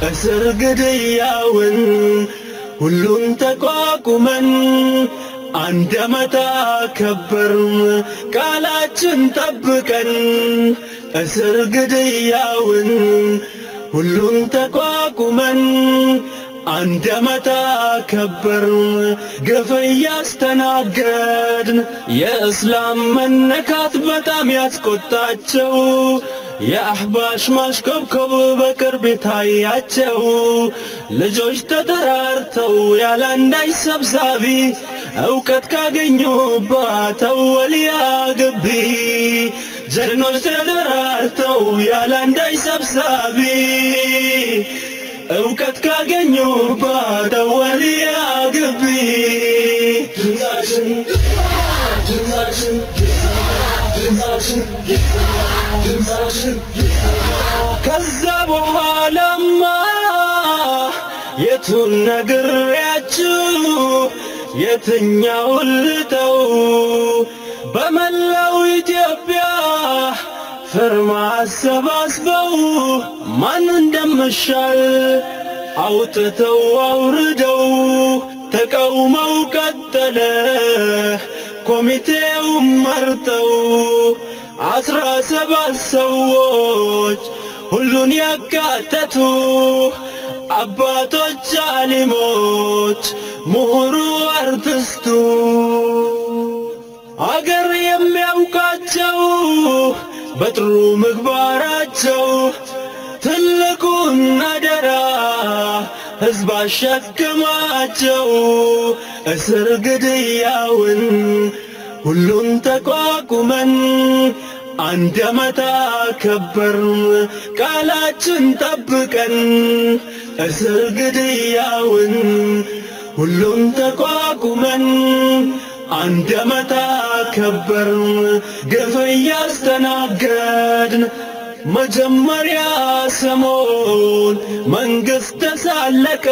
እስር ግድያውን ሁሉን ተቋቁመን አንድ ዓመት አከበርን ቃላችን ጠብቀን እስር ግድያውን ሁሉን ተቋቁመን አንድ ዓመት አከበርን ግፍ ያስተናገድን የእስላም መነካት በጣም ያስቆጣቸው የአህባሽ ማሽኮብኮብ በቅርብ ታያቸው ልጆች ተጠራርተው ያለ አንዳች ሰብሳቢ ዕውቀት ካገኙባት ወልያ ግቢ ጀግኖች ተጠራርተው ያለ አንዳች ሰብሳቢ ዕውቀት ካገኙባት ወልያ ግቢ ከዛ በኋላማ የቱን ነግሬያችሁ የትኛውን ልተው በመላው ኢትዮጵያ ፍርማ አሰባስበው ማን እንደምሻል አውጥተው አውርደው ተቃውመው ቀጠለ ኮሚቴው መርጠው 17 ሰዎች ሁሉን ያካተቱ አባቶች ዓሊሞች ምሁሩ አርቲስቱ አገር የሚያውቃቸው በጥሩ ምግባራቸው ትልቁን አደራ ሕዝብ አሸከማቸው እስር ግድያውን ሁሉን ተቋቁመን አንድ ዓመት አከበርን ቃላችን ጠብቀን እስር ግድያውን ሁሉን ተቋቁመን አንድ ዓመት አከበርን ግፍ ያስተናገድን መጀመሪያ ሰሞን መንግስት ተሳለቀ